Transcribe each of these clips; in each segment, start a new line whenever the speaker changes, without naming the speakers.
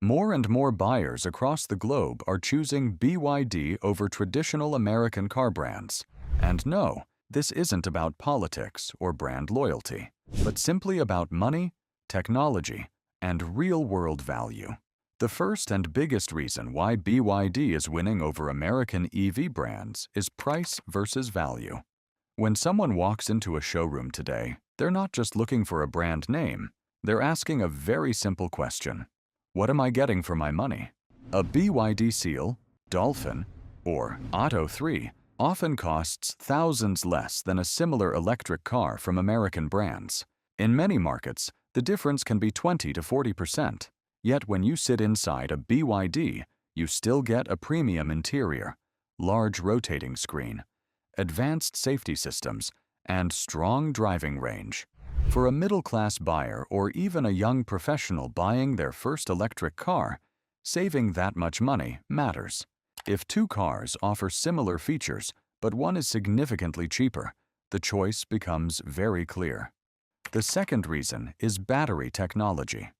More and more buyers across the globe are choosing BYD over traditional American car brands. And no, this isn't about politics or brand loyalty, but simply about money, technology, and real-world value. The first and biggest reason why BYD is winning over American EV brands is price versus value. When someone walks into a showroom today, they're not just looking for a brand name, they're asking a very simple question. What am I getting for my money? A BYD Seal, Dolphin, or Auto 3 often costs thousands less than a similar electric car from American brands. In many markets, the difference can be 20 to 40%. Yet when you sit inside a BYD, you still get a premium interior, large rotating screen, advanced safety systems, and strong driving range. For a middle-class buyer or even a young professional buying their first electric car, saving that much money matters. If two cars offer similar features, but one is significantly cheaper, the choice becomes very clear. The second reason is battery technology.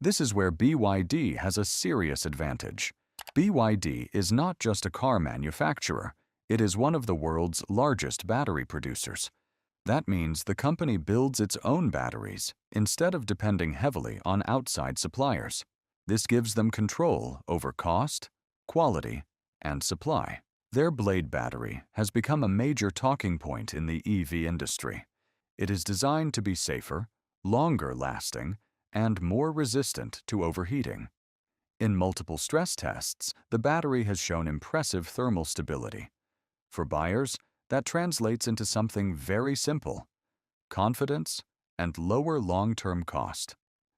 This is where BYD has a serious advantage. BYD is not just a car manufacturer, it is one of the world's largest battery producers. That means the company builds its own batteries instead of depending heavily on outside suppliers. This gives them control over cost, quality, and supply. Their Blade battery has become a major talking point in the EV industry. It is designed to be safer, longer lasting, and more resistant to overheating. In multiple stress tests, the battery has shown impressive thermal stability. For buyers, that translates into something very simple: confidence and lower long-term cost.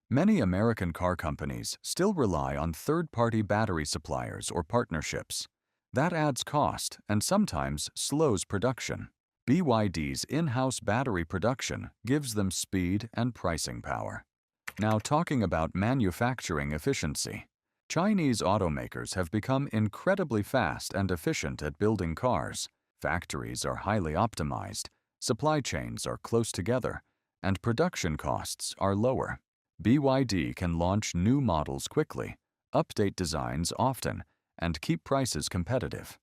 Many American car companies still rely on third-party battery suppliers or partnerships. That adds cost and sometimes slows production. BYD's in-house battery production gives them speed and pricing power. Now talking about manufacturing efficiency. Chinese automakers have become incredibly fast and efficient at building cars. Factories are highly optimized, supply chains are close together, and production costs are lower. BYD can launch new models quickly, update designs often, and keep prices competitive.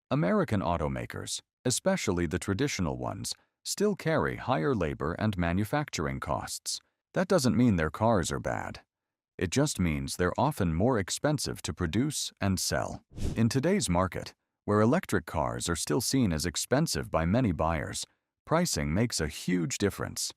American automakers, especially the traditional ones, still carry higher labor and manufacturing costs. That doesn't mean their cars are bad. It just means they're often more expensive to produce and sell. In today's market, where electric cars are still seen as expensive by many buyers, pricing makes a huge difference.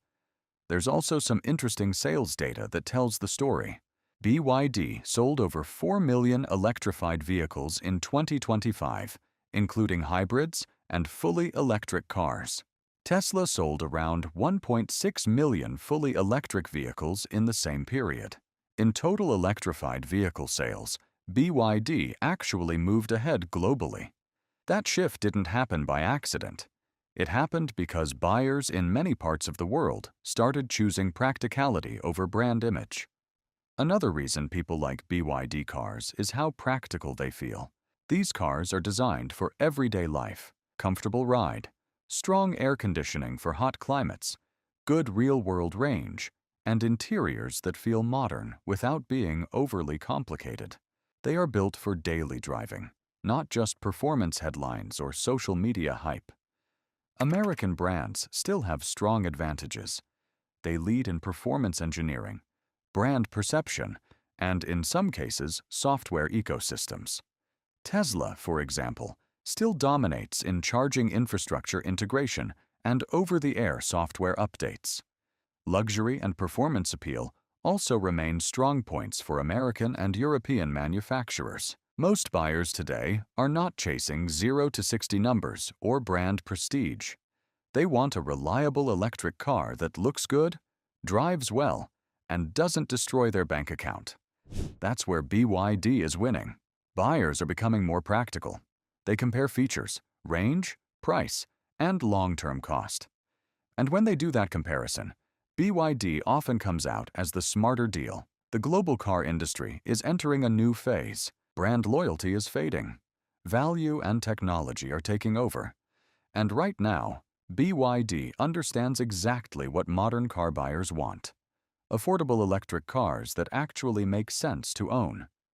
There's also some interesting sales data that tells the story. BYD sold over 4 million electrified vehicles in 2025, including hybrids and fully electric cars. Tesla sold around 1.6 million fully electric vehicles in the same period. In total electrified vehicle sales, BYD actually moved ahead globally. That shift didn't happen by accident. It happened because buyers in many parts of the world started choosing practicality over brand image. Another reason people like BYD cars is how practical they feel. These cars are designed for everyday life, comfortable ride, strong air conditioning for hot climates, good real-world range, and interiors that feel modern without being overly complicated. They are built for daily driving, not just performance headlines or social media hype. American brands still have strong advantages. They lead in performance engineering, brand perception, and in some cases, software ecosystems. Tesla, for example, still dominates in charging infrastructure integration and over-the-air software updates. Luxury and performance appeal also remain strong points for American and European manufacturers. Most buyers today are not chasing 0 to 60 numbers or brand prestige. They want a reliable electric car that looks good, drives well, and doesn't destroy their bank account. That's where BYD is winning. Buyers are becoming more practical. They compare features, range, price, and long-term cost. And when they do that comparison, BYD often comes out as the smarter deal. The global car industry is entering a new phase. Brand loyalty is fading. Value and technology are taking over. And right now, BYD understands exactly what modern car buyers want: affordable electric cars that actually make sense to own.